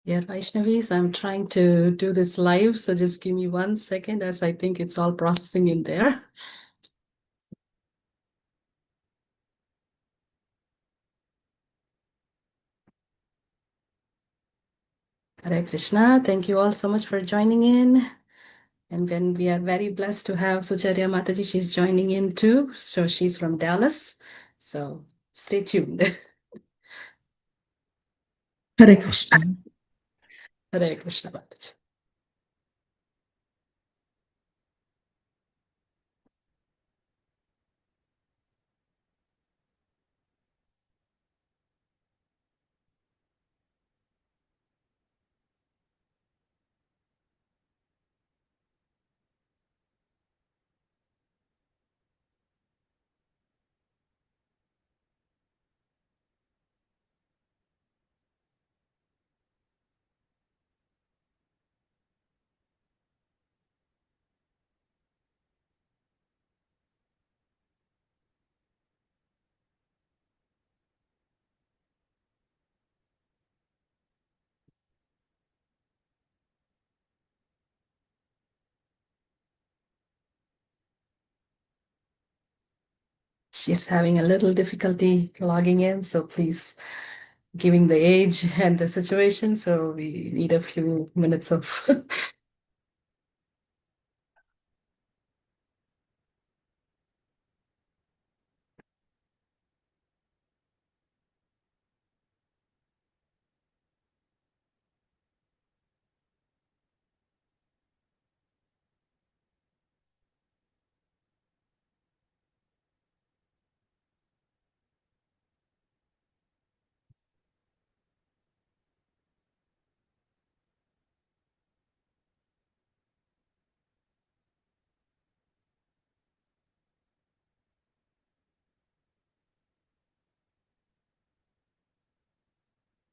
Yeah, Vaishnavis, I'm trying to do this live, so just give me 1 second as I think it's all processing in there. Hare Krishna, thank you all so much for joining in. And then we are very blessed to have Sucharya Mataji. She's joining in too. So she's from Dallas. So stay tuned. Hare Krishna. Hare Krishna Mataji. She's having a little difficulty logging in, so please, giving the age and the situation, so we need a few minutes of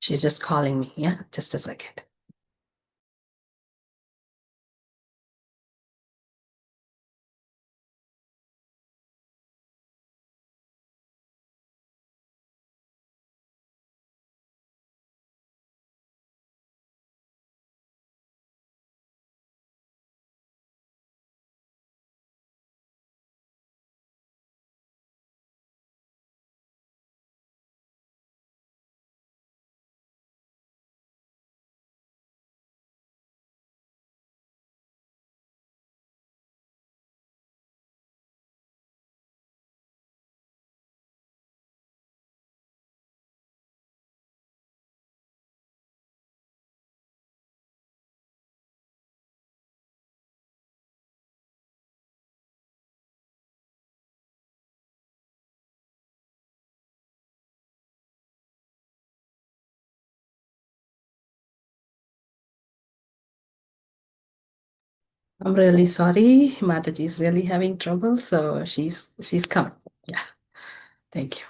She's just calling me. Yeah, just a second. I'm really sorry. Mataji is really having trouble, so she's coming. Yeah, thank you.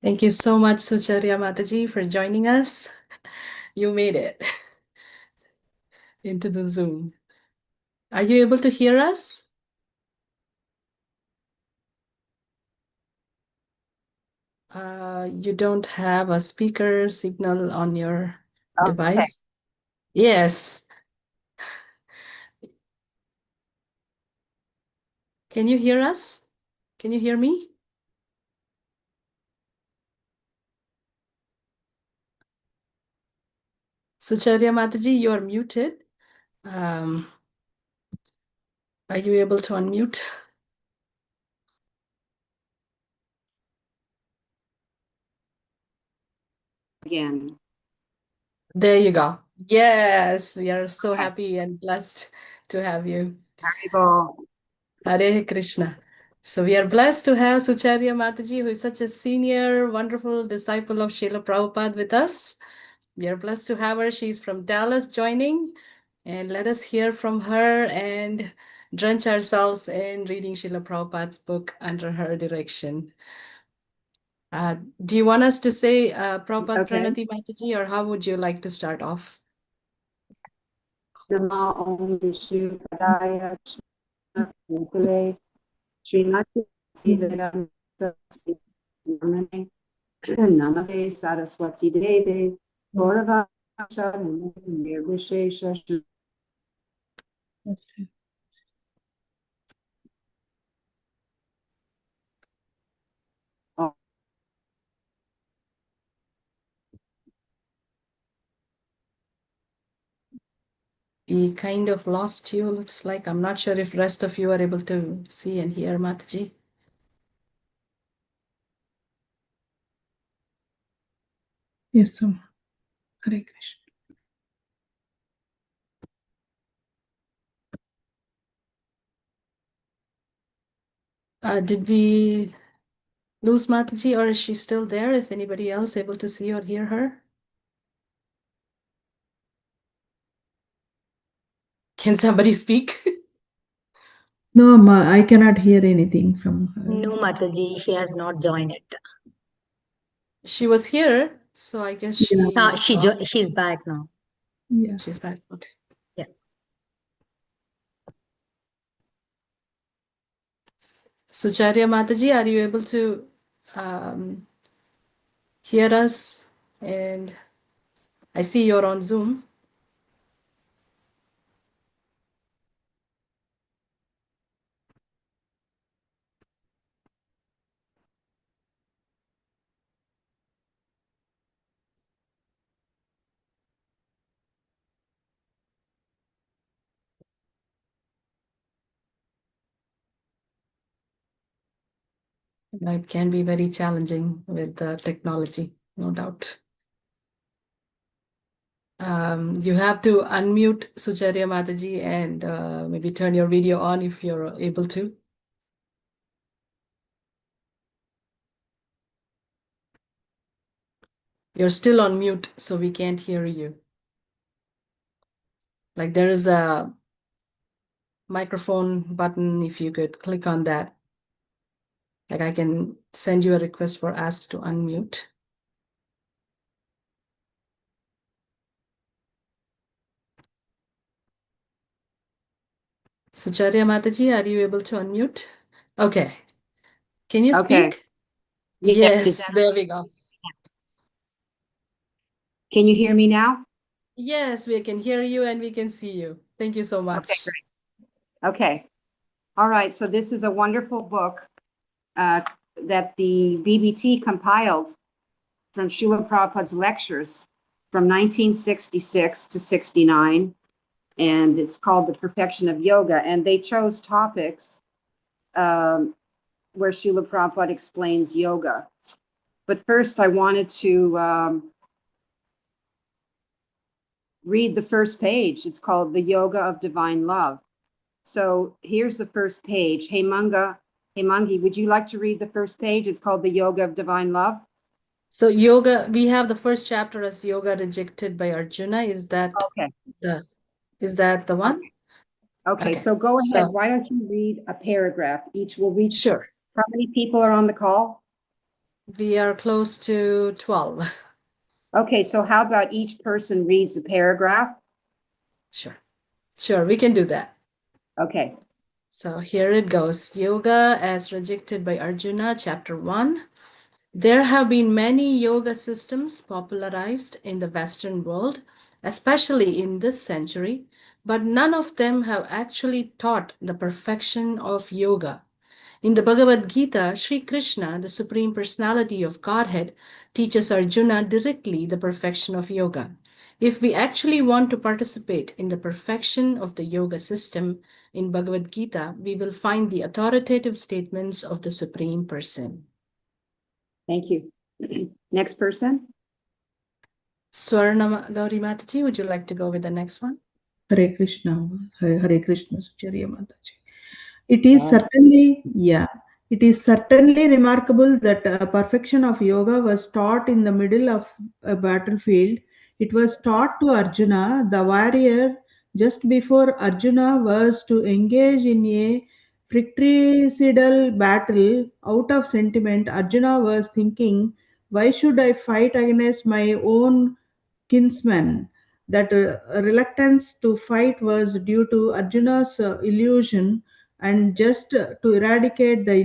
Thank you so much, Sucharya Mataji, for joining us. You made it into the Zoom. Are you able to hear us? You don't have a speaker signal on your Okay. device? Yes. Can you hear us? Can you hear me? Sucharya Mataji, you are muted. Are you able to unmute? Again. There you go. Yes, we are so Okay. happy and blessed to have you. Haribol. Hare Krishna. So we are blessed to have Sucharya Mataji, who is such a senior, wonderful disciple of Srila Prabhupada with us. We are blessed to have her. She's from Dallas joining. And let us hear from her and drench ourselves in reading Srila Prabhupada's book under her direction. Do you want us to say Prabhupada Okay. Pranati Mataji, or how would you like to start off? Nama Om Vishu Padaya Mukule Srimati Vedanta Namane Namaste Saraswati Deve Gaurava Nirvishesha. We kind of lost you, looks like. I'm not sure if rest of you are able to see and hear Mataji. Yes, so Hare Krishna. Did we lose Mataji, or is she still there? Is anybody else able to see or hear her? Can somebody speak? No, Ma, I cannot hear anything from her. No, Mataji, she has not joined it. She was here, so I guess she She's back now. Yeah. she's back. Okay. Yeah. Sucharya Mataji, are you able to um, hear us? And I see you're on Zoom. It can be very challenging with the technology, no doubt. You have to unmute Sucharya Mataji and maybe turn your video on if you're able to. You're still on mute, so we can't hear you. Like there is a microphone button, if you could click on that. Like I can send you a request for ask to unmute. Sucharya Mataji, are you able to unmute? Okay. Can you Okay. speak? Yes, Yes, there we go. Can you hear me now? Yes, we can hear you and we can see you. Thank you so Okay, much. great. Okay. All right. So this is a wonderful book that the BBT compiled from Srila Prabhupada's lectures from 1966 to 69. And it's called The Perfection of Yoga. And they chose topics where Srila Prabhupada explains yoga. But first, I wanted to read the first page. It's called The Yoga of Divine Love. So here's the first page. Hemangi, would you like to read the first page? It's called The Yoga of Divine Love. So yoga, we have the first chapter as yoga rejected by Arjuna. Is that Okay. the one? Okay, so go ahead. So Why don't you read a paragraph? Each will read. sure. How many people are on the call? We are close to 12. Okay, so how about each person reads a paragraph? Sure. Sure, we can do that. Okay. So here it goes. Yoga as rejected by Arjuna, chapter 1. There have been many yoga systems popularized in the Western world, especially in this century, but none of them have actually taught the perfection of yoga. In the Bhagavad Gita, Sri Krishna, the Supreme Personality of Godhead, teaches Arjuna directly the perfection of yoga. If we actually want to participate in the perfection of the yoga system in Bhagavad Gita, we will find the authoritative statements of the Supreme Person. Thank you. Next person. Swarna Gauri Mataji, would you like to go with the next one? Hare Krishna, Hare Krishna, Sucharya Mataji. It is Wow. certainly, yeah, it is certainly remarkable that perfection of yoga was taught in the middle of a battlefield. It was taught to Arjuna, the warrior, just before Arjuna was to engage in a fratricidal battle. Out of sentiment, Arjuna was thinking, why should I fight against my own kinsman? That reluctance to fight was due to Arjuna's illusion, and just to eradicate that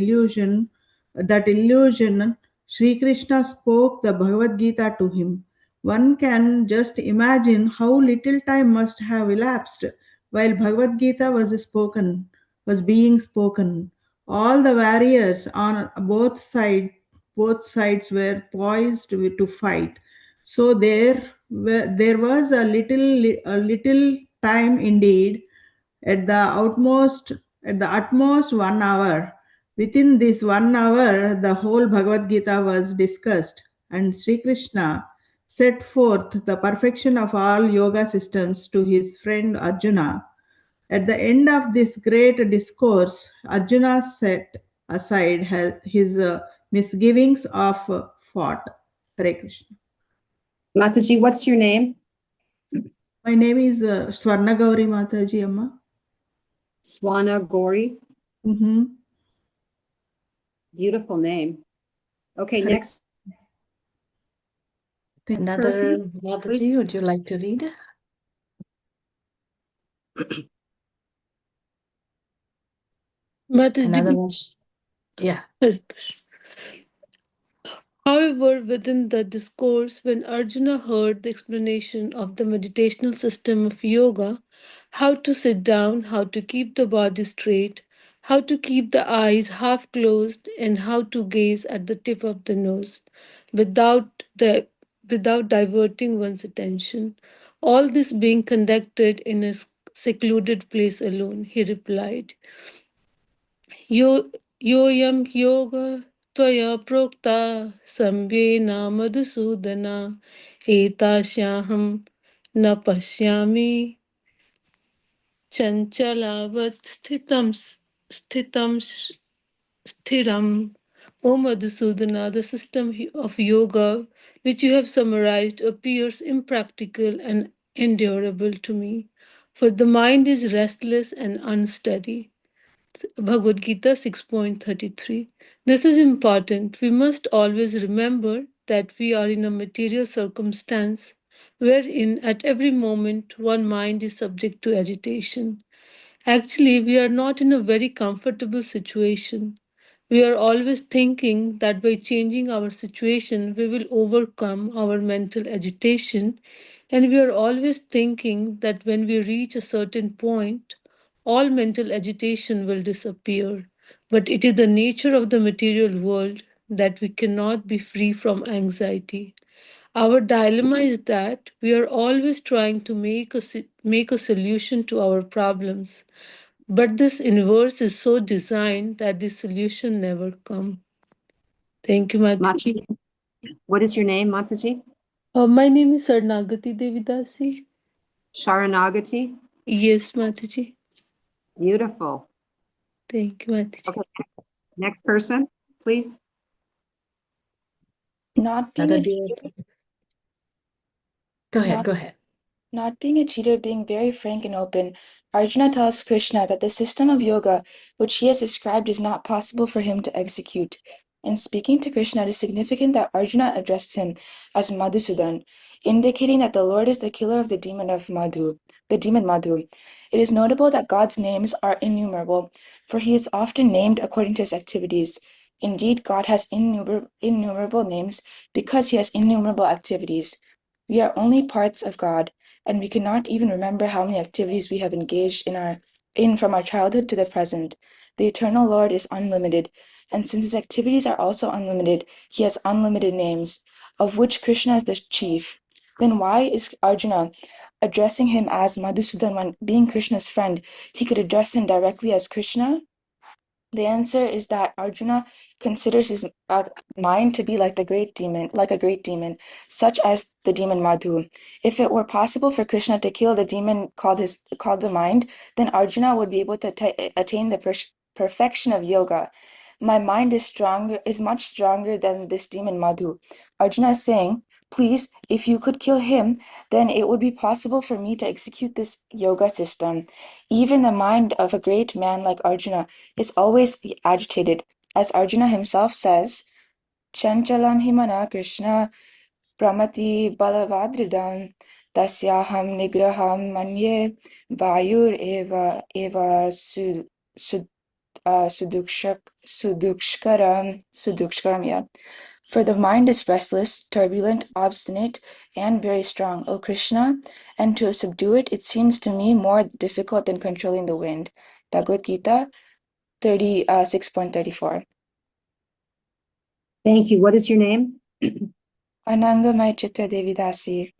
illusion, Sri Krishna spoke the Bhagavad Gita to him. One can just imagine how little time must have elapsed while Bhagavad Gita was being spoken. All the warriors on both sides were poised to fight. So there was a little time indeed, at the utmost 1 hour. Within this 1 hour, the whole Bhagavad Gita was discussed, and Sri Krishna set forth the perfection of all yoga systems to his friend Arjuna. At the end of this great discourse, Arjuna set aside his misgivings of fought. Hare Krishna. Mataji, what's your name? My name is Swarna Gauri Mataji Amma. Swana Gori. Mm-hmm. Beautiful name. Okay, Hare- next Another person, please. Mataji, would you like to read? Another Mataji, one. Yeah. however, within the discourse, when Arjuna heard the explanation of the meditational system of yoga, how to sit down, how to keep the body straight, how to keep the eyes half closed, and how to gaze at the tip of the nose without the without diverting one's attention, all this being conducted in a secluded place alone, he replied, यो योऽयं योगः त्वया प्रोक्ता सम्येन मधुसूदन एतास्याहं न पश्यामि चञ्चलावत् स्थिरम्. O Madhusudana, the system of yoga which you have summarized appears impractical and endurable to me, for the mind is restless and unsteady. Bhagavad Gita 6.33. This is important. We must always remember that we are in a material circumstance wherein at every moment one mind is subject to agitation. Actually, we are not in a very comfortable situation. We are always thinking that by changing our situation, we will overcome our mental agitation, and we are always thinking that when we reach a certain point, all mental agitation will disappear. But it is the nature of the material world that we cannot be free from anxiety. Our dilemma is that we are always trying to make a solution to our problems, but this inverse is so designed that the solution never come. Thank you, Mataji. Mataji, what is your name, Mataji? My name is Sarnagati Devidasi. Sharanagati. Yes, Mataji. Beautiful. Thank you, Mataji. Okay, next person, please. Not being Another a dear. cheater, Go ahead, not go ahead. not being a cheater, being very frank and open, Arjuna tells Krishna that the system of yoga which he has described is not possible for him to execute. In speaking to Krishna, it is significant that Arjuna addressed him as Madhusudan, indicating that the Lord is the killer of the demon Madhu. It is notable that God's names are innumerable, for he is often named according to his activities. Indeed, God has innumerable names because he has innumerable activities. We are only parts of God, and we cannot even remember how many activities we have engaged in from our childhood to the present. The eternal Lord is unlimited, and since his activities are also unlimited, he has unlimited names, of which Krishna is the chief. Then why is Arjuna addressing him as Madhusudan when, being Krishna's friend, he could address him directly as Krishna? The answer is that Arjuna considers his mind to be like a great demon, such as the demon Madhu. If it were possible for Krishna to kill the demon called the mind, then Arjuna would be able to attain the perfection of yoga. My mind is much stronger than this demon Madhu. Arjuna is saying, please, if you could kill him, then it would be possible for me to execute this yoga system. Even the mind of a great man like Arjuna is always agitated. As Arjuna himself says, Chanchalam himana Krishna pramati balavadridam tasyaham nigraham manye vayur eva sudukshkaram, yeah. For the mind is restless, turbulent, obstinate, and very strong, O Krishna, and to subdue it, it seems to me more difficult than controlling the wind. Bhagavad Gita 6.34. Thank you. What is your name? Anangamai Chitra Devidasi.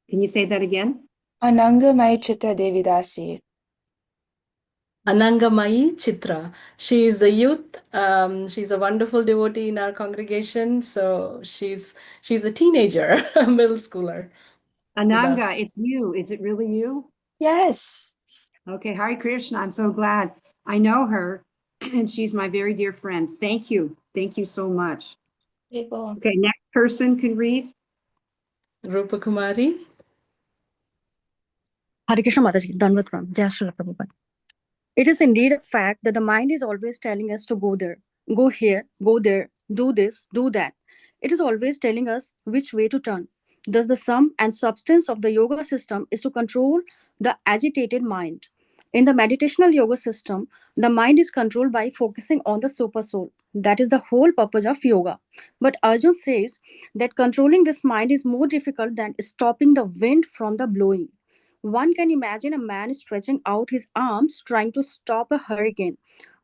Can you say that again? Anangamai Chitra Devidasi. Anangamayi Chitra. She is a youth. She's a wonderful devotee in our congregation. So she's a teenager, a middle schooler with Ananga, us. it's you. Is it really you? Yes. Okay, Hare Krishna. I'm so glad. I know her, and she's my very dear friend. Thank you. Thank you so much. People. Okay, next person can read. Rupa Kumari. Hare Krishna Mataji, Danvat Pranam, Jai Shri Prabhupada. It is indeed a fact that the mind is always telling us to go there, go here, go there, do this, do that. It is always telling us which way to turn. Thus, the sum and substance of the yoga system is to control the agitated mind. In the meditational yoga system, the mind is controlled by focusing on the super soul. That is the whole purpose of yoga. But Arjun says that controlling this mind is more difficult than stopping the wind from the blowing. One can imagine a man stretching out his arms trying to stop a hurricane.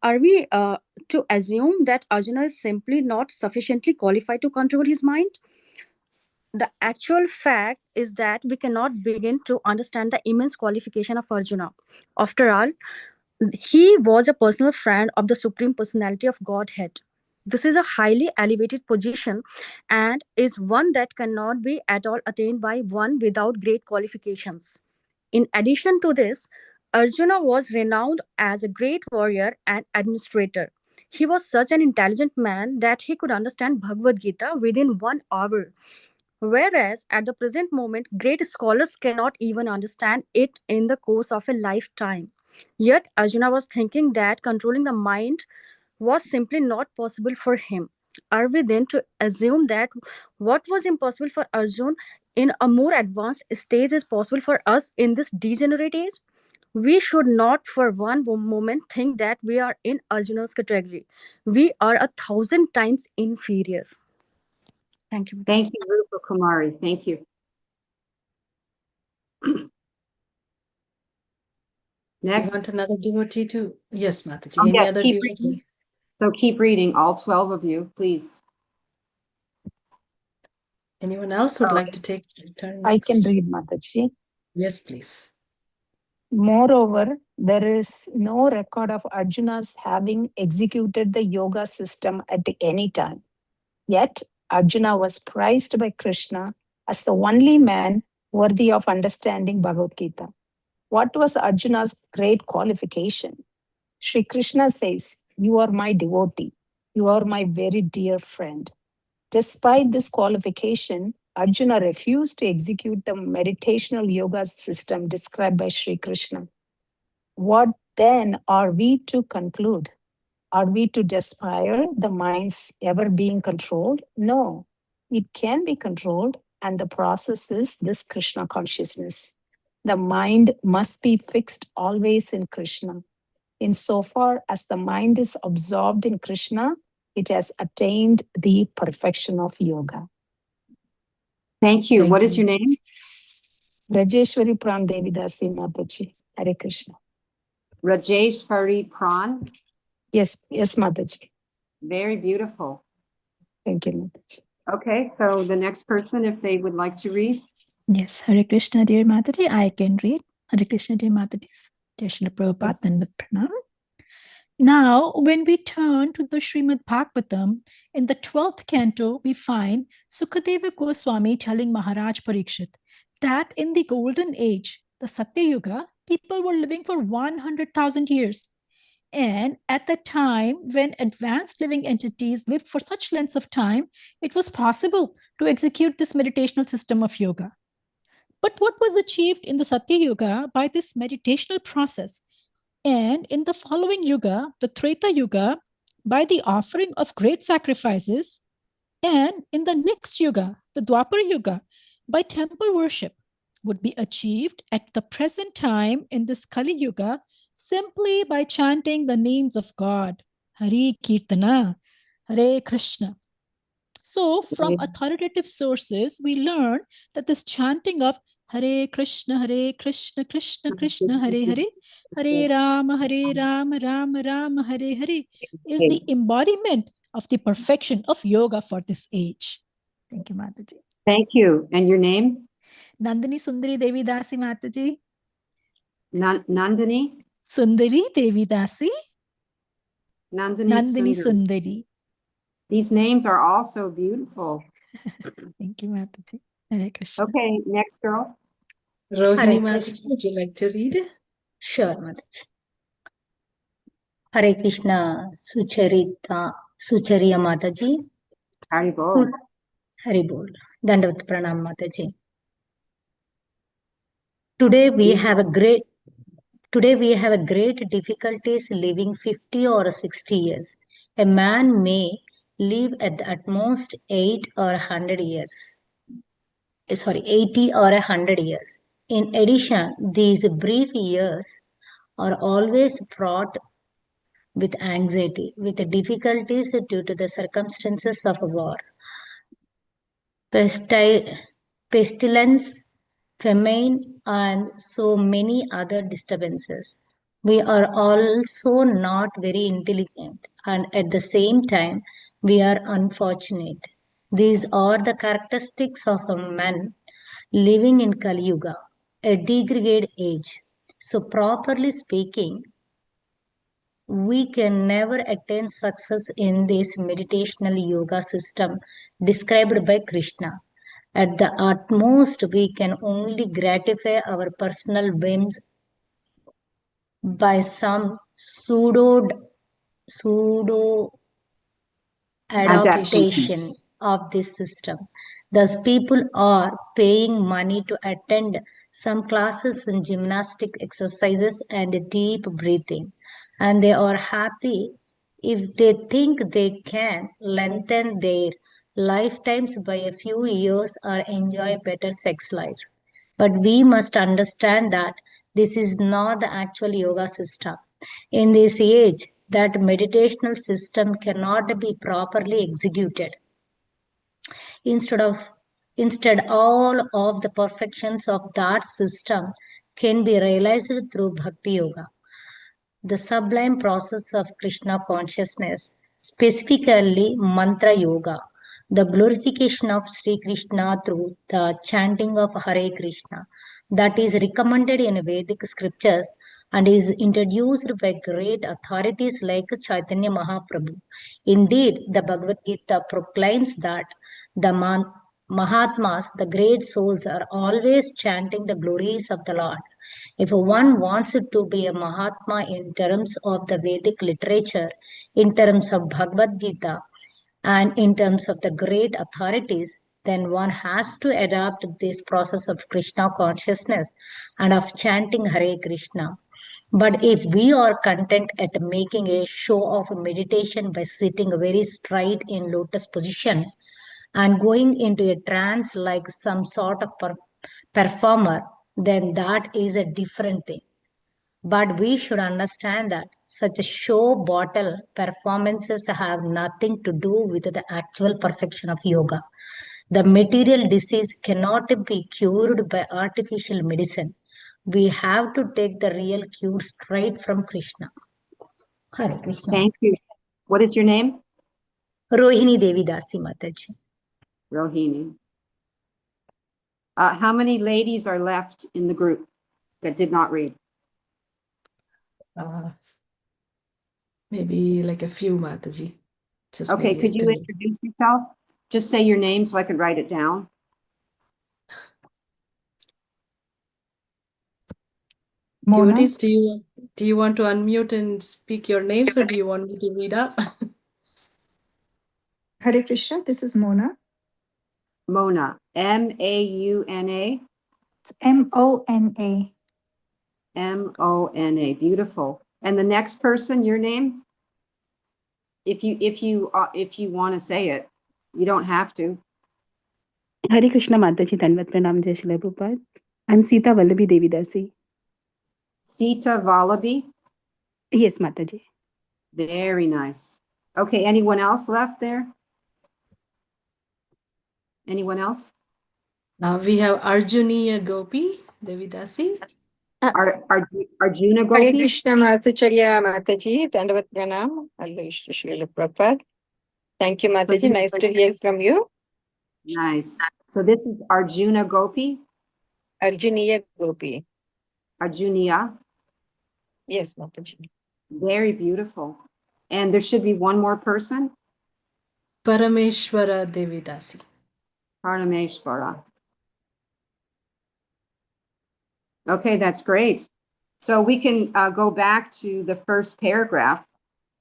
Are we to assume that Arjuna is simply not sufficiently qualified to control his mind? The actual fact is that we cannot begin to understand the immense qualification of Arjuna. After all, he was a personal friend of the Supreme Personality of Godhead. This is a highly elevated position and is one that cannot be at all attained by one without great qualifications. In addition to this, Arjuna was renowned as a great warrior and administrator. He was such an intelligent man that he could understand Bhagavad Gita within 1 hour. Whereas at the present moment, great scholars cannot even understand it in the course of a lifetime. Yet Arjuna was thinking that controlling the mind was simply not possible for him. Are we then to assume that what was impossible for Arjun in a more advanced stage is possible for us in this degenerate age? We should not for one moment think that we are in Arjuna's category. We are 1,000 times inferior. Thank you. Thank you, Rupa Kumari. Thank you. You Next. want another devotee too? Yes, Mataji. Oh, Any yes, other keep devotee? reading. So keep reading, all 12 of you, please. Anyone else would Oh, like to take a turn I can next? read, Mataji. Yes, please. Moreover, there is no record of Arjuna's having executed the yoga system at any time. Yet, Arjuna was prized by Krishna as the only man worthy of understanding Bhagavad Gita. What was Arjuna's great qualification? Sri Krishna says, "You are my devotee. You are my very dear friend." Despite this qualification, Arjuna refused to execute the meditational yoga system described by Sri Krishna. What then are we to conclude? Are we to despair the mind's ever being controlled? No, it can be controlled, and the process is this Krishna consciousness. The mind must be fixed always in Krishna. Insofar as the mind is absorbed in Krishna, it has attained the perfection of yoga. Thank you. Thank What is you. your name? Rajeshwari Pran Devidasi Mataji. Hare Krishna. Rajeshwari Pran. Yes, Mataji. Very beautiful. Thank you, Mataji. Okay, so the next person, if they would like to read. Yes, Hare Krishna, dear Mataji, I can read. Hare Krishna, dear Mataji. Dear Srila Prabhupada, and with Pranam. Now, when we turn to the Srimad Bhagavatam, in the 12th canto, we find Sukadeva Goswami telling Maharaj Parikshit that in the golden age, the Satya Yuga, people were living for 100,000 years. And at the time when advanced living entities lived for such lengths of time, it was possible to execute this meditational system of yoga. But what was achieved in the Satya Yuga by this meditational process, and in the following Yuga, the Treta Yuga, by the offering of great sacrifices, and in the next Yuga, the Dwapara Yuga, by temple worship, would be achieved at the present time in this Kali Yuga simply by chanting the names of God. Hare Kirtana, Hare Krishna. So, from authoritative sources, we learn that this chanting of Hare Krishna, Krishna Krishna, Hare Hare, Hare Rama, Rama Rama, Hare Hare, is the embodiment of the perfection of yoga for this age. Thank you, Mataji. Thank you. And your name? Nandini Sundari Devi Dasi, Mataji. Nandini? Sundari Devi Dasi. Nandini Sundari. Sundari. These names are all so beautiful. Thank you, Mataji. Hare Krishna. Okay, next girl. Rohini Hare Mataji, Krishna. would you like to read? Sure, Mataji. Hare Krishna, Suchariya Mataji. Haribol. Haribol. Dandavat Pranam Mataji. Today we have a great difficulties living 50 or 60 years. A man may live at most 8 or 100 years. 80 or 100 years. In addition, these brief years are always fraught with anxiety, with difficulties due to the circumstances of war, pestilence, famine, and so many other disturbances. We are also not very intelligent, and at the same time, we are unfortunate. These are the characteristics of a man living in Kali Yuga, a degraded age. So, properly speaking, we can never attain success in this meditational yoga system described by Krishna. At the utmost, we can only gratify our personal whims by some pseudo adaptation of this system. Thus, people are paying money to attend some classes in gymnastic exercises and deep breathing, and they are happy if they think they can lengthen their lifetimes by a few years or enjoy better sex life. But we must understand that this is not the actual yoga system. In this age, that meditational system cannot be properly executed. Instead, all of the perfections of that system can be realized through Bhakti Yoga, the sublime process of Krishna consciousness, specifically Mantra Yoga, the glorification of Sri Krishna through the chanting of Hare Krishna, that is recommended in Vedic scriptures and is introduced by great authorities like Chaitanya Mahaprabhu. Indeed, the Bhagavad Gita proclaims that the Mahatmas, the great souls, are always chanting the glories of the Lord. If one wants to be a Mahatma in terms of the Vedic literature, in terms of Bhagavad Gita, and in terms of the great authorities, then one has to adopt this process of Krishna consciousness and of chanting Hare Krishna. But if we are content at making a show of meditation by sitting very straight in lotus position and going into a trance like some sort of performer, then that is a different thing. But we should understand that such a show bottle performances have nothing to do with the actual perfection of yoga. The material disease cannot be cured by artificial medicine. We have to take the real cure straight from Krishna. Hare Krishna. Thank you. What is your name? Rohini Devi Dasi Mataji. Rohini. How many ladies are left in the group that did not read? Maybe like a few, Mataji. Just Okay, maybe could you 3. introduce yourself? Just say your name so I can write it down. Mona. Devotees, do you want to unmute and speak your names, or do you want me to read up? Hare Krishna, this is Mona. Mona, M-A-U-N-A? It's M-O-N-A. M-O-N-A, beautiful. And the next person, your name? If you want to say it, you don't have to. Hare Krishna Mataji, Dandavat Pranam, Jai Shri Prabhupada. I'm Sita Vallabhi Devidasi. Sita Vallabhi? Yes, Mataji. Very nice. Okay, anyone else left there? Anyone else? We have Arjuniya Gopi Devidasi. Arjuna Hare Gopi? Krishna Matacharya Mataji, Dandavat Pranam, Allah Ishta Srila Prabhupada. Thank you, Mataji. Nice to hear from you. Nice. So this is Arjuna Gopi? Arjuniya Gopi. Arjuniya? Yes, Mataji. Very beautiful. And there should be one more person? Parameshwara Devidasi. Parameshvara. Okay, that's great. So we can go back to the first paragraph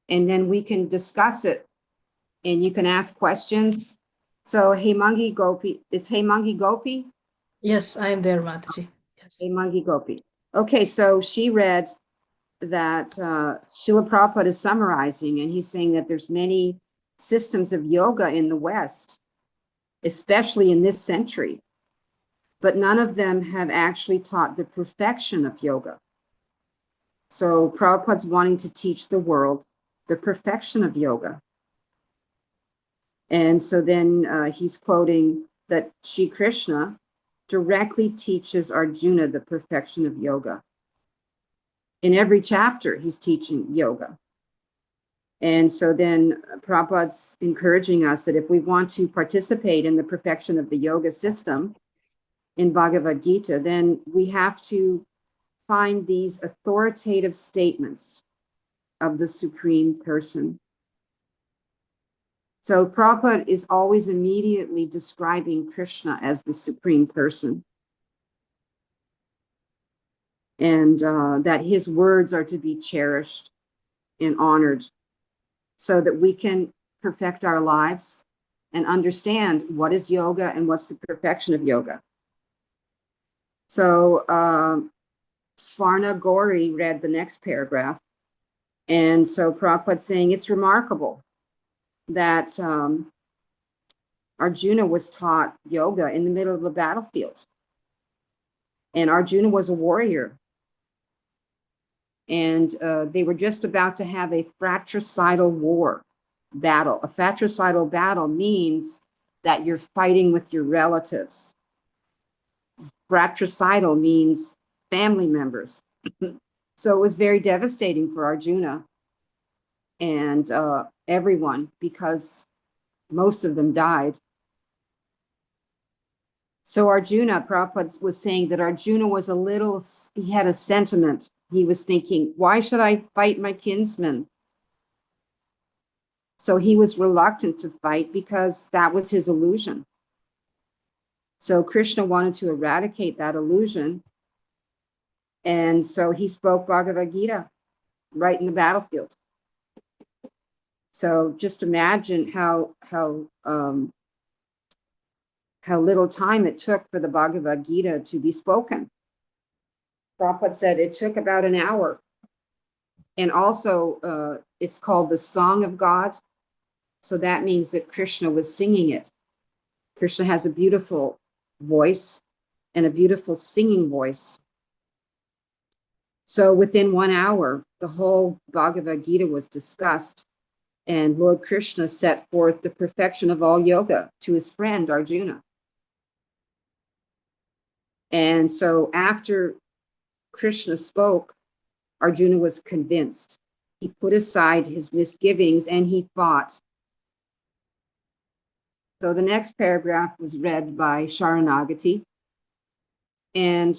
and then we can discuss it and you can ask questions. So Hemangi Gopi, it's Hemangi Gopi? Yes, I am there, Mataji. Yes. Hemangi Gopi. Okay, so she read that Srila Prabhupada is summarizing and he's saying that there's many systems of yoga in the West, especially in this century, but none of them have actually taught the perfection of yoga. So Prabhupada's wanting to teach the world the perfection of yoga. And so then he's quoting that Shri Krishna directly teaches Arjuna the perfection of yoga. In every chapter, he's teaching yoga. And so then Prabhupada's encouraging us that if we want to participate in the perfection of the yoga system in Bhagavad Gita, then we have to find these authoritative statements of the Supreme Person. So Prabhupada is always immediately describing Krishna as the Supreme Person. And that his words are to be cherished and honored so that we can perfect our lives and understand what is yoga and what's the perfection of yoga. So Svarna Gauri read the next paragraph. And so Prabhupada's saying it's remarkable that Arjuna was taught yoga in the middle of a battlefield. And Arjuna was a warrior. And they were just about to have a fratricidal battle. A fratricidal battle means that you're fighting with your relatives. Fratricidal means family members. So it was very devastating for Arjuna and everyone because most of them died. So Arjuna, Prabhupada was saying that Arjuna was he had a sentiment. He was thinking, why should I fight my kinsmen? So he was reluctant to fight because that was his illusion. So Krishna wanted to eradicate that illusion. And so he spoke Bhagavad Gita right in the battlefield. So just imagine how little time it took for the Bhagavad Gita to be spoken. Prabhupada said it took about an hour And also, it's called the Song of God. So that means that Krishna was singing it. Krishna has a beautiful voice and a beautiful singing voice. So within 1 hour, the whole Bhagavad Gita was discussed, and Lord Krishna set forth the perfection of all yoga to his friend Arjuna. And so after Krishna spoke, Arjuna was convinced. He put aside his misgivings and he fought. So the next paragraph was read by Sharanagati. And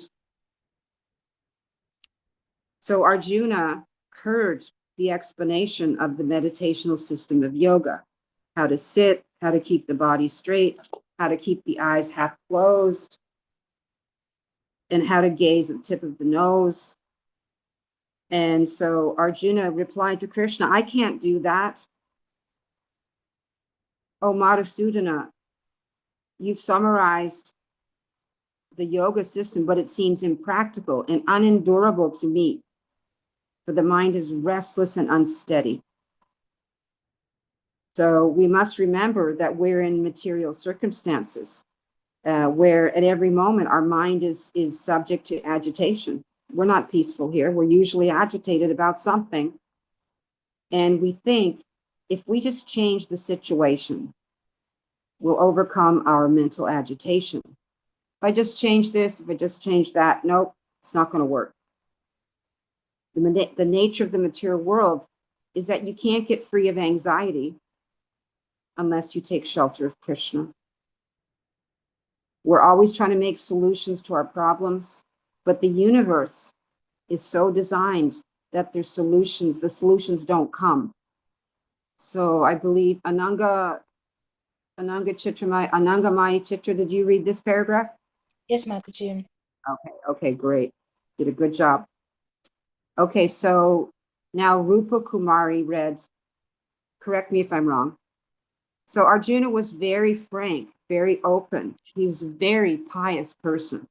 so Arjuna heard the explanation of the meditational system of yoga, how to sit, how to keep the body straight, how to keep the eyes half closed, and how to gaze at the tip of the nose. And so Arjuna replied to Krishna, I can't do that. Oh, Madhusudana, you've summarized the yoga system, but it seems impractical and unendurable to me, for the mind is restless and unsteady. So we must remember that we're in material circumstances where at every moment our mind is subject to agitation. We're not peaceful here. We're usually agitated about something. And we think if we just change the situation, we'll overcome our mental agitation. If I just change this, if I just change that, nope, it's not going to work. The nature of the material world is that you can't get free of anxiety unless you take shelter of Krishna. We're always trying to make solutions to our problems, but the universe is so designed that the solutions don't come. So I believe Ananga Maya Chitra, did you read this paragraph? Yes, Mataji. Okay, great. Did a good job. Okay, so now Rupa Kumari read, correct me if I'm wrong. So Arjuna was very frank, very open. He was a very pious person.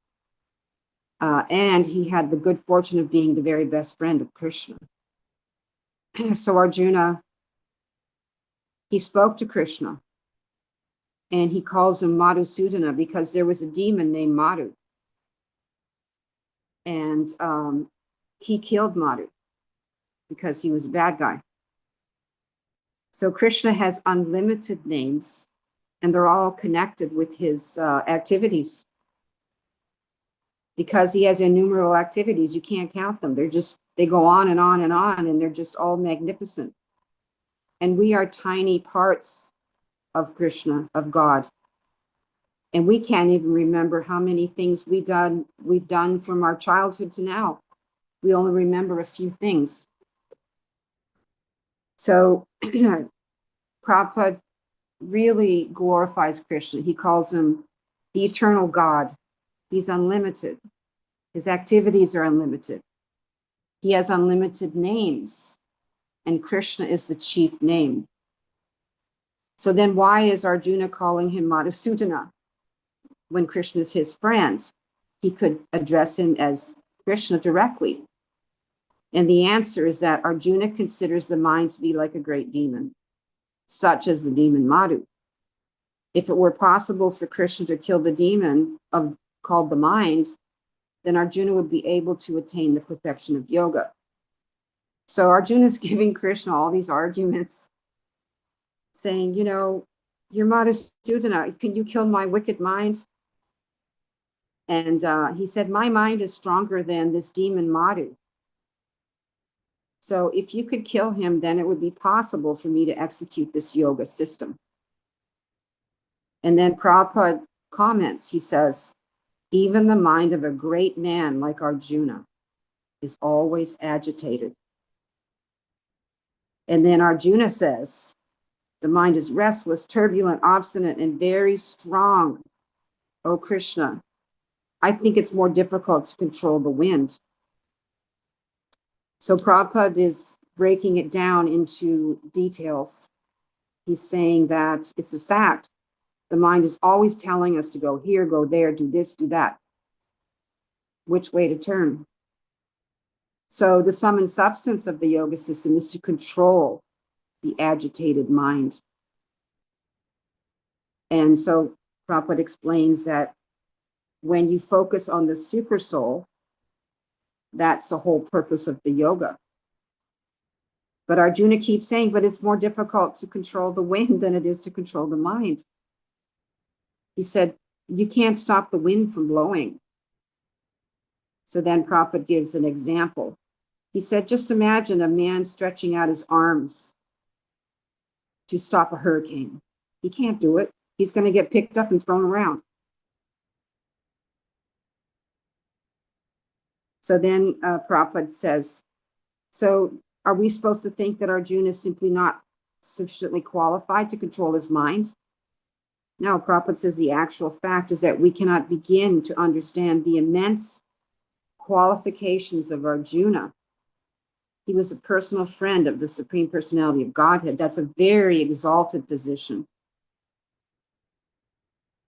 And he had the good fortune of being the very best friend of Krishna. So Arjuna, he spoke to Krishna and he calls him Madhusudana because there was a demon named Madhu. And he killed Madhu because he was a bad guy. So Krishna has unlimited names and they're all connected with his activities. Because he has innumerable activities, you can't count them. They go on and on and on, and they're just all magnificent. And we are tiny parts of Krishna, of God. And we can't even remember how many things we've done from our childhood to now. We only remember a few things. So Prabhupada really glorifies Krishna. He calls him the eternal God. He's unlimited. His activities are unlimited. He has unlimited names, and Krishna is the chief name. So then why is Arjuna calling him Madhusudana when Krishna is his friend? He could address him as Krishna directly. And the answer is that Arjuna considers the mind to be like a great demon, such as the demon Madhu. If it were possible for Krishna to kill the demon called the mind, then Arjuna would be able to attain the perfection of yoga. So Arjuna is giving Krishna all these arguments, saying, you're Madhusudana, can you kill my wicked mind? And he said, my mind is stronger than this demon Madhu. So if you could kill him, then it would be possible for me to execute this yoga system. And then Prabhupada comments, he says, even the mind of a great man like Arjuna is always agitated. And then Arjuna says, the mind is restless, turbulent, obstinate, and very strong. Oh, Krishna, I think it's more difficult to control the wind. So Prabhupada is breaking it down into details. He's saying that it's a fact. The mind is always telling us to go here, go there, do this, do that. Which way to turn? So the sum and substance of the yoga system is to control the agitated mind. And so Prabhupada explains that when you focus on the super soul, that's the whole purpose of the yoga. But Arjuna keeps saying, but it's more difficult to control the wind than it is to control the mind. He said, you can't stop the wind from blowing. So then Prabhupada gives an example. He said, just imagine a man stretching out his arms to stop a hurricane. He can't do it. He's going to get picked up and thrown around. So then Prabhupada says, so are we supposed to think that Arjuna is simply not sufficiently qualified to control his mind? No, Prabhupada says the actual fact is that we cannot begin to understand the immense qualifications of Arjuna. He was a personal friend of the Supreme Personality of Godhead. That's a very exalted position.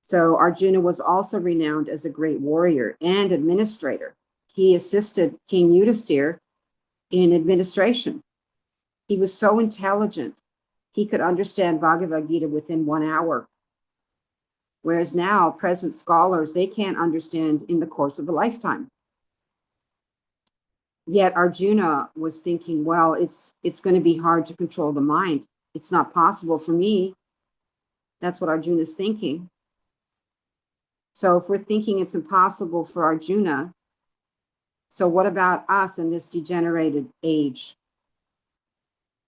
So Arjuna was also renowned as a great warrior and administrator. He assisted King Yudhisthira in administration. He was so intelligent, he could understand Bhagavad Gita within 1 hour. Whereas now, present scholars, they can't understand in the course of a lifetime. Yet Arjuna was thinking, well, it's going to be hard to control the mind. It's not possible for me. That's what Arjuna is thinking. So if we're thinking it's impossible for Arjuna, so what about us in this degenerated age?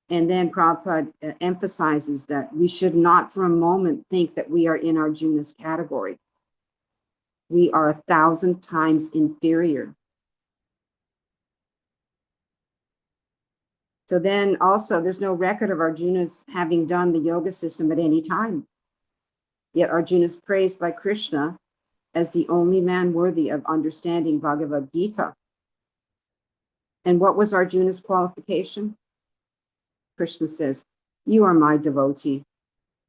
And then Prabhupada emphasizes that we should not for a moment think that we are in Arjuna's category. We are 1,000 times inferior. So then also there's no record of Arjuna's having done the yoga system at any time. Yet Arjuna is praised by Krishna as the only man worthy of understanding Bhagavad Gita. And what was Arjuna's qualification? Krishna says, you are my devotee.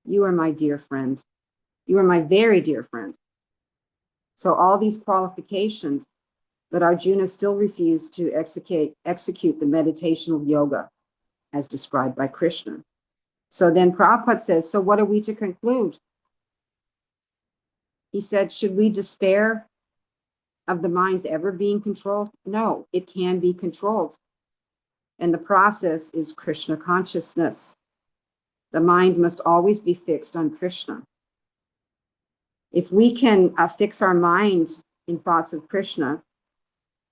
You are my dear friend. You are my very dear friend. So all these qualifications, but Arjuna still refused to execute the meditational yoga as described by Krishna. So then Prabhupada says, so what are we to conclude? He said, should we despair of the mind's ever being controlled? No, it can be controlled. And the process is Krishna consciousness. The mind must always be fixed on Krishna. If we can fix our mind in thoughts of Krishna,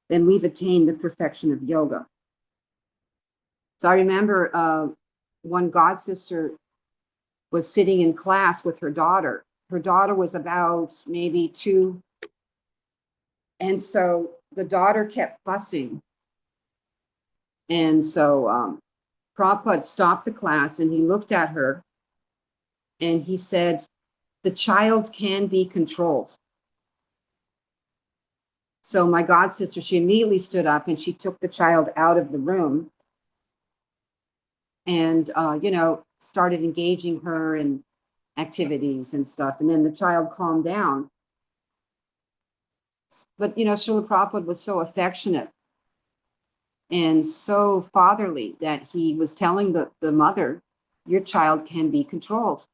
then we've attained the perfection of yoga. So I remember one god sister was sitting in class with her daughter. Her daughter was about maybe 2. And so the daughter kept fussing. And so Prabhupada stopped the class and he looked at her and he said, the child can be controlled. So my god sister, she immediately stood up and she took the child out of the room and, started engaging her in activities and stuff. And then the child calmed down. But, Srila Prabhupada was so affectionate and so fatherly that he was telling the mother, your child can be controlled.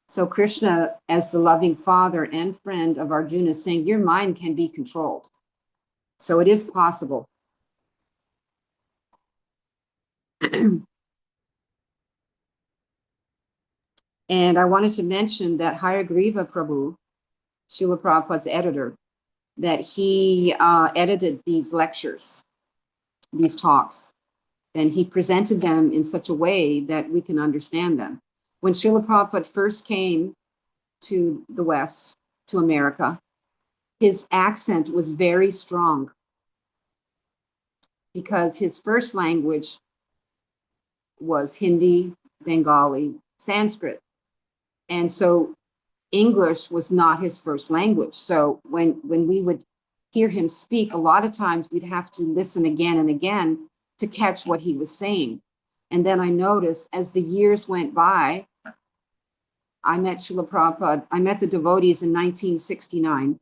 So Krishna, as the loving father and friend of Arjuna, is saying, your mind can be controlled. So it is possible. And I wanted to mention that Hayagriva Prabhu, Srila Prabhupada's editor, that he edited these lectures, these talks, and he presented them in such a way that we can understand them. When Srila Prabhupada first came to the West, to America, his accent was very strong because his first language was Hindi, Bengali, Sanskrit. And so English was not his first language. So when we would hear him speak, a lot of times we'd have to listen again and again to catch what he was saying. And then I noticed as the years went by, I met Srila Prabhupada, I met the devotees in 1969.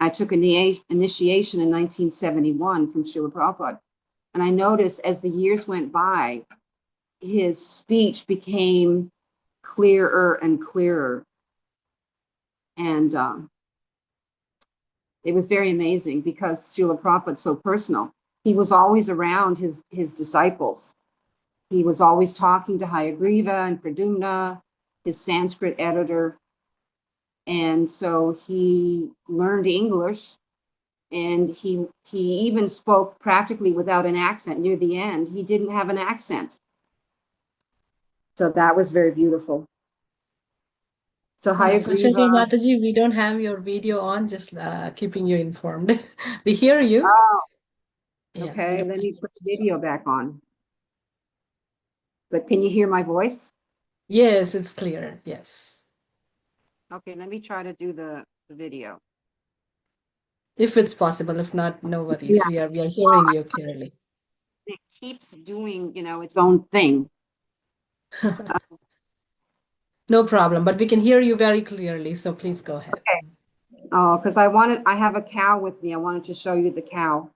I took initiation in 1971 from Srila Prabhupada. And I noticed as the years went by, his speech became clearer and clearer. And it was very amazing because Srila Prabhupada's so personal. He was always around his disciples. He was always talking to Hayagriva and Pradumna, his Sanskrit editor. And so he learned English, and he even spoke practically without an accent. Near the end, he didn't have an accent. So that was very beautiful. So Sucharya Hayagriva. Mataji, we don't have your video on, just keeping you informed. We hear you. Oh, Yeah, we okay. don't Let have me put the video back on. But can you hear my voice? Yes, it's clear. Yes. Okay, let me try to do the video. If it's possible. If not, no worries. Yeah. We are hearing you clearly. It keeps doing, its own thing. No problem, but we can hear you very clearly, so please go ahead. Okay. Oh, because I have a cow with me. I wanted to show you the cow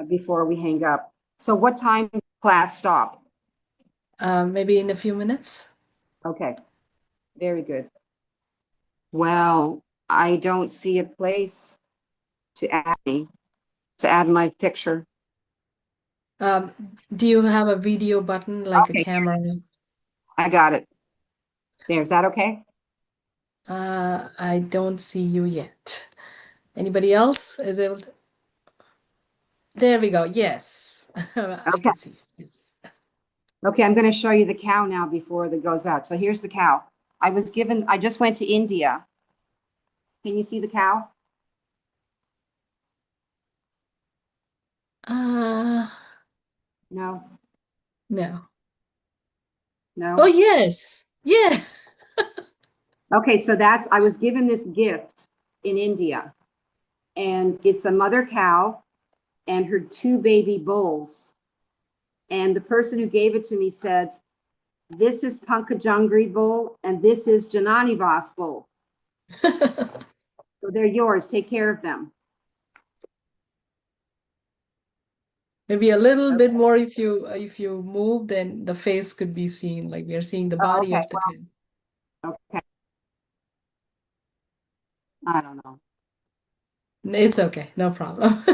before we hang up. So what time does class stop? Maybe in a few minutes. Okay, very good. Well, I don't see a place to add my picture. Do you have a video button like a camera? I got it. There, is that okay? I don't see you yet. Anybody else is able to? There we go. Yes, I can see. Yes. Okay, I'm going to show you the cow now before it goes out. So here's the cow. I just went to India. Can you see the cow? No, No. no. Oh, yes. Yeah. Okay, so I was given this gift in India, and it's a mother cow and her two baby bulls. And the person who gave it to me said, this is Pankajangri bull, and this is Jananivas bull. So they're yours. Take care of them. Maybe a little bit more if you move, then the face could be seen. Like we are seeing the body of the cow. Okay. I don't know. It's okay, no problem.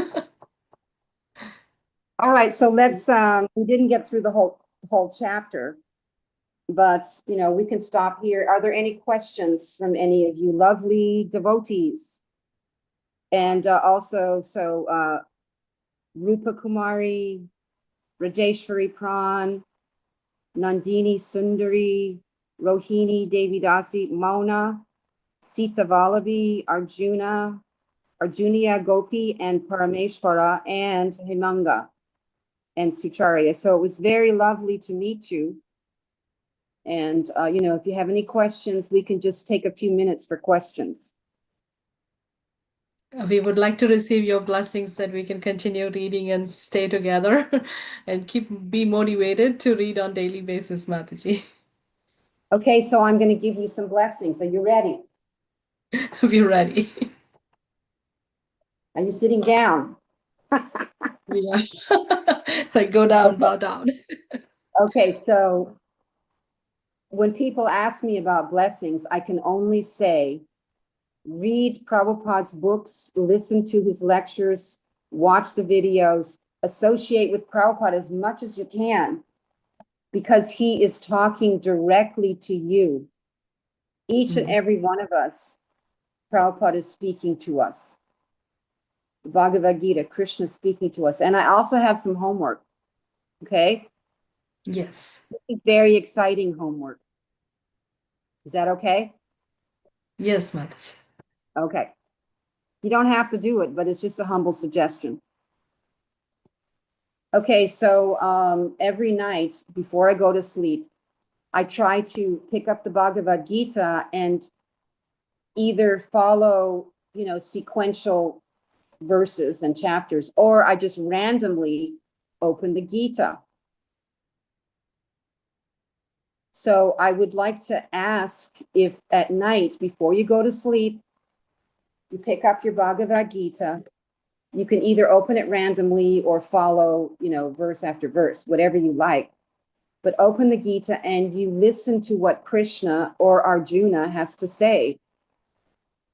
All right, so we didn't get through the whole chapter, but we can stop here. Are there any questions from any of you lovely devotees? And also, Rupa Kumari, Rajeshwari Pran, Nandini Sundari, Rohini Devidasi, Mona, Sita Vallabhi, Arjunia Gopi, and Parameshwara, and Himanga and Sucharya. So it was very lovely to meet you. And, if you have any questions, we can just take a few minutes for questions. We would like to receive your blessings that we can continue reading and stay together and be motivated to read on daily basis, Mataji. Okay, so I'm going to give you some blessings. Are you ready? We're ready. Are you sitting down? We are. Like go down, bow down. Okay, so when people ask me about blessings, I can only say, read Prabhupada's books, listen to his lectures, watch the videos, associate with Prabhupada as much as you can, because he is talking directly to you. Each and every one of us, Prabhupada is speaking to us. The Bhagavad Gita, Krishna speaking to us. And I also have some homework, okay? Yes. This is very exciting homework. Is that okay? Yes, Mataji. Okay. You don't have to do it, but it's just a humble suggestion. Okay, so every night before I go to sleep, I try to pick up the Bhagavad Gita and either follow, sequential verses and chapters, or I just randomly open the Gita. So I would like to ask if at night, before you go to sleep, you pick up your Bhagavad Gita. You can either open it randomly or follow, verse after verse, whatever you like. But open the Gita and you listen to what Krishna or Arjuna has to say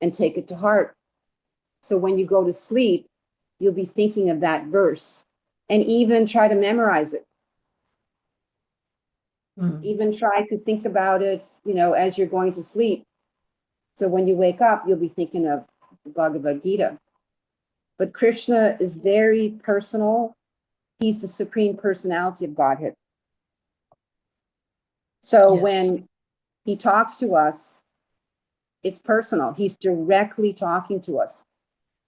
and take it to heart. So when you go to sleep, you'll be thinking of that verse and even try to memorize it. Even try to think about it, as you're going to sleep. So when you wake up, you'll be thinking of the Bhagavad Gita. But Krishna is very personal. He's the supreme personality of Godhead. So when he talks to us, it's personal. He's directly talking to us.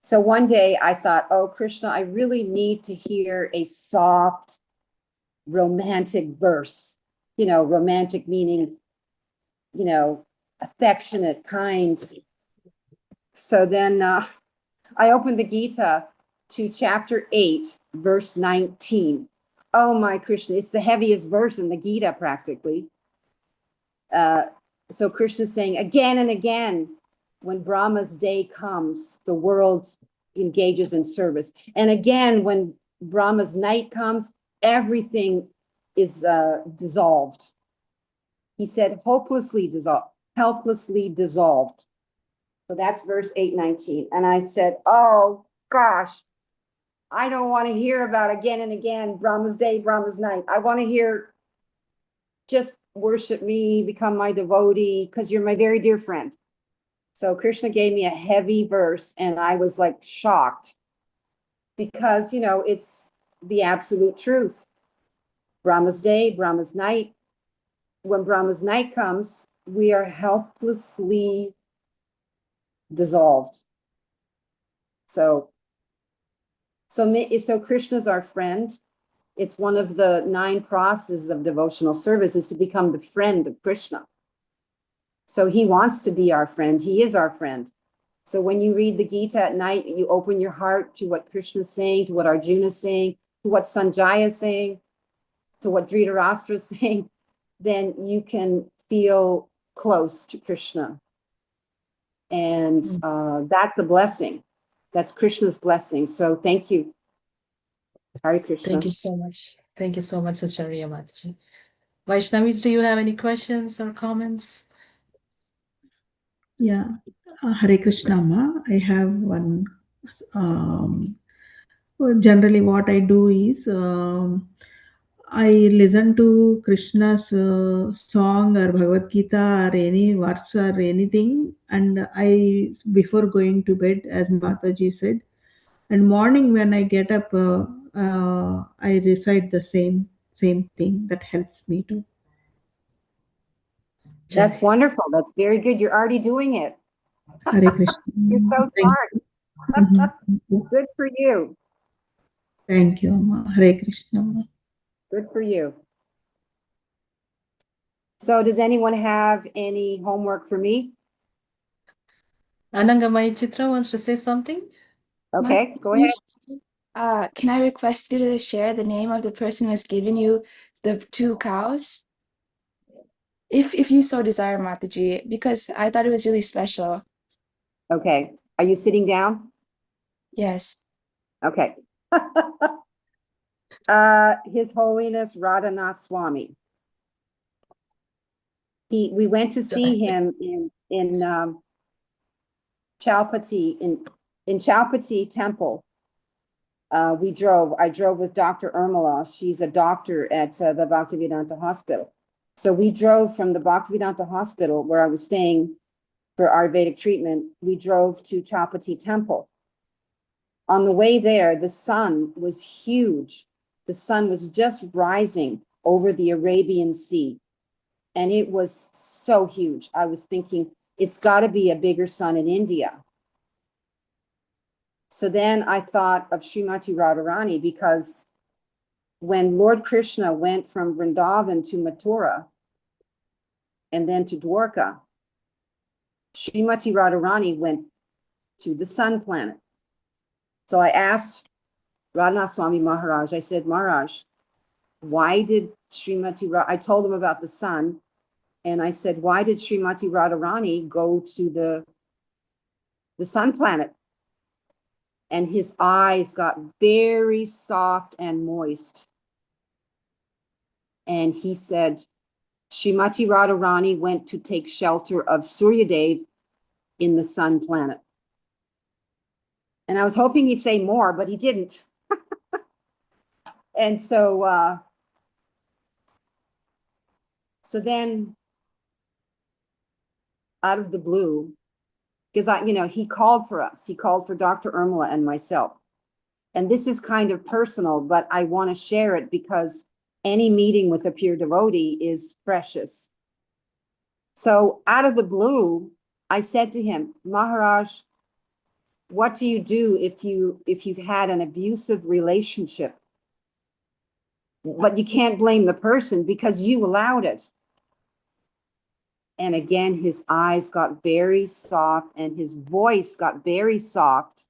So one day I thought, oh, Krishna, I really need to hear a soft, romantic verse. Romantic meaning, affectionate, kind. So then I opened the Gita to chapter 8, verse 19. Oh my Krishna, it's the heaviest verse in the Gita practically. So Krishna's saying again and again, when Brahma's day comes, the world engages in service. And again, when Brahma's night comes, everything is dissolved. He said hopelessly dissolved, helplessly dissolved. So that's verse 8:19. And I said, oh gosh, I don't want to hear about again and again, Brahma's day, Brahma's night. I want to hear just worship me, become my devotee, because you're my very dear friend. So Krishna gave me a heavy verse and I was like shocked because, it's the absolute truth. Brahma's day, Brahma's night. When Brahma's night comes, we are helplessly dissolved. So Krishna's our friend. It's one of the 9 processes of devotional service is to become the friend of Krishna. So he wants to be our friend. He is our friend. So when you read the Gita at night, you open your heart to what Krishna's saying, to what Arjuna's saying, to what Sanjaya is saying, to what Dhritarashtra is saying, then you can feel close to Krishna. And that's a blessing. That's Krishna's blessing. So thank you. Hare Krishna. Thank you so much. Thank you so much, Acharya Mataji. Vaishnavis, do you have any questions or comments? Yeah, Hare Krishna, Ma. I have one. Generally, what I do is I listen to Krishna's song or Bhagavad Gita or any verse or anything, and I before going to bed, as Mataji said, and morning when I get up, I recite the same thing. That helps me to. That's wonderful. That's very good. You're already doing it. Hare Krishna. You're so Thank smart. you. Mhm. Thank you. Good for you. Thank you, Ma. Hare Krishna. Ma. Good for you. So does anyone have any homework for me? Anangamai Chitra wants to say something. Okay, go ahead. Can I request you to share the name of the person who has given you the 2 cows? If you so desire, Mataji, because I thought it was really special. Okay. Are you sitting down? Yes. Okay. His Holiness Radhanath Swami. We went to see him in Chowpatty in Chowpatty Temple. I drove with Dr. Urmila. She's a doctor at the Bhaktivedanta Hospital. So we drove from the Bhaktivedanta Hospital where I was staying for Ayurvedic treatment. We drove to Chowpatty Temple. On the way there, the sun was huge. The sun was just rising over the Arabian Sea. And it was so huge. I was thinking, it's got to be a bigger sun in India. So then I thought of Srimati Radharani because when Lord Krishna went from Vrindavan to Mathura and then to Dwarka, Srimati Radharani went to the sun planet. So I asked Radhanath Swami Maharaj, I said, Maharaj, why did I told him about the sun, and I said, why did Srimati Radharani go to the the sun planet. And his eyes got very soft and moist. And he said, Shrimati Radharani went to take shelter of Suryadev in the sun planet. And I was hoping he'd say more, but he didn't. And so then out of the blue, because he called for us. He called for Dr. Irmala and myself. And this is kind of personal, but I want to share it because any meeting with a pure devotee is precious. So out of the blue, I said to him, Maharaj, what do you do if you've had an abusive relationship? But you can't blame the person because you allowed it. And again, his eyes got very soft and his voice got very soft.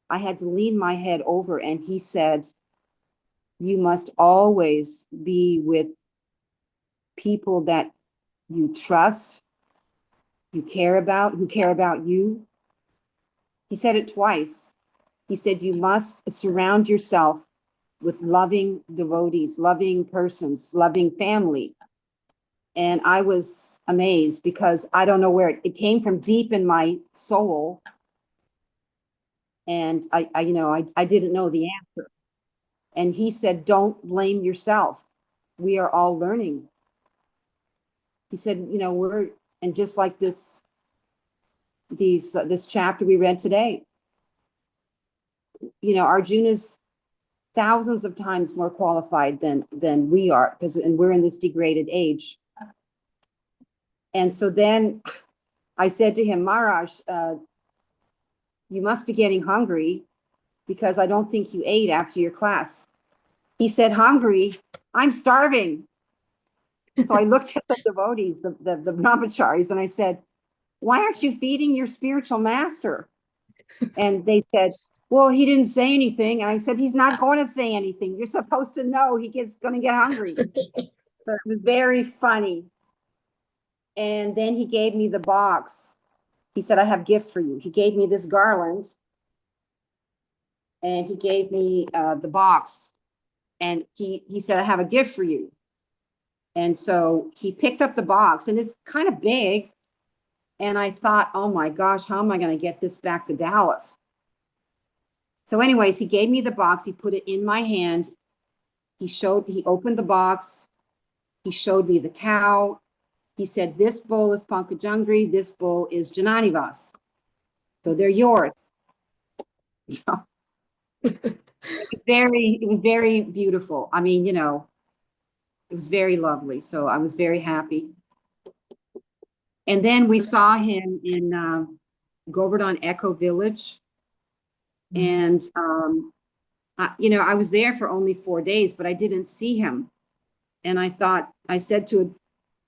I had to lean my head over and he said, you must always be with people that you trust, you care about, who care about you. He said it twice. He said, you must surround yourself with loving devotees, loving persons, loving family. And I was amazed because I don't know where it came from deep in my soul. And I didn't know the answer. And he said, don't blame yourself. We are all learning. He said, and just like this chapter we read today, Arjuna's thousands of times more qualified than we are, and we're in this degraded age. And so then I said to him, Maharaj, you must be getting hungry because I don't think you ate after your class. He said, hungry? I'm starving. So I looked at the devotees, the brahmacharis, and I said, why aren't you feeding your spiritual master? And they said, well, he didn't say anything. And I said, he's not going to say anything. You're supposed to know he's going to get hungry. So it was very funny. And then he gave me the box. He said, I have gifts for you. He gave me this garland. And he gave me the box. And he said, I have a gift for you. And so he picked up the box. And it's kind of big. And I thought, oh my gosh, how am I going to get this back to Dallas? So anyways, he gave me the box. He put it in my hand. He opened the box. He showed me the cow. He said, this bull is Pankajangri. This bull is Jananivas. So they're yours. So it was very beautiful. I mean, it was very lovely. So I was very happy. And then we saw him in Govardhan Echo Village. And, I was there for only 4 days, but I didn't see him. And I said to a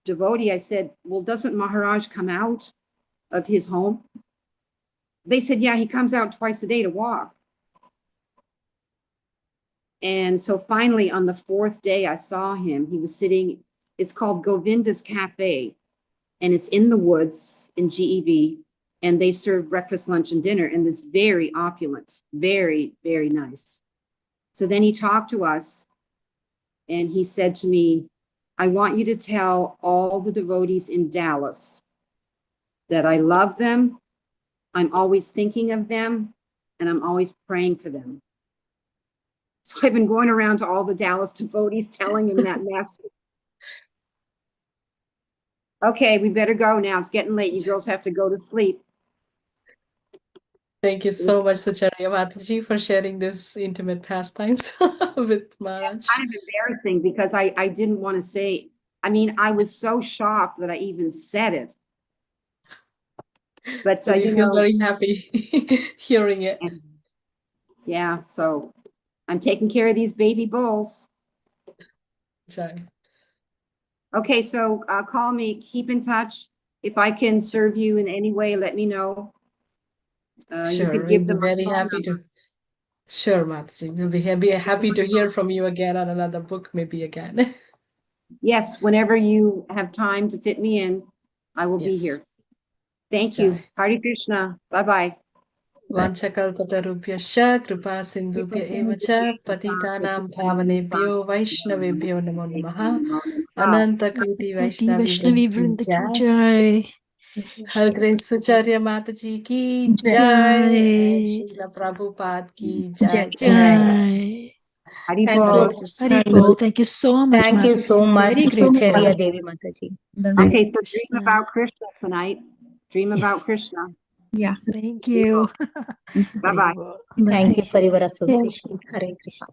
devotee, I said, well, doesn't Maharaj come out of his home? They said, yeah, he comes out twice a day to walk. And so finally on the 4th day, I saw him. He was sitting, it's called Govinda's Cafe, and it's in the woods in GEV. And they serve breakfast, lunch, and dinner. And it's very opulent, very, very nice. So then he talked to us and he said to me, I want you to tell all the devotees in Dallas that I love them. I'm always thinking of them and I'm always praying for them. So I've been going around to all the Dallas devotees telling him that message. Okay, we better go now. It's getting late. You girls have to go to sleep. Thank you so much, Sucharya Mataji, for sharing this intimate pastimes with Maharaj. It's kind of embarrassing because I didn't want to say, I was so shocked that I even said it. But So we feel very happy hearing it. Yeah, so I'm taking care of these baby bulls. Jai. Okay, so call me, keep in touch. If I can serve you in any way, let me know. You Sure, could we'll give be them my very phone happy number. to. Sure, Mataji. We'll be happy to hear from you again on another book, maybe again. Yes, whenever you have time to fit me in, I will be here. Yes. Thank you. Jai. Hare Krishna. Bye-bye. वाञ्छकल्पतरुभ्यश्च कृपा सिन्धुभ्य एव च पतितानां पावनेभ्यो वैष्णवेभ्यो नमो नमः। अनंतकोटि Vaishnavi Vaishnavi वृंद Vrinda की ki जय। jai. हर ग्रेस सुचार्य माता जी की जय। Jai. श्रील प्रभुपाद की जय जय। Jai. Hari Hare Bol. Krishna. Haribol. Thank you so much, Thank you so Mataji. much, Very grateful. Sucharya Devi Mataji. Okay, so dream Krishna. about Krishna tonight. Dream about Yes. Krishna. Yeah. Thank you. Bye-bye. Haribol. Thank you Bye. for your association. Hare Krishna.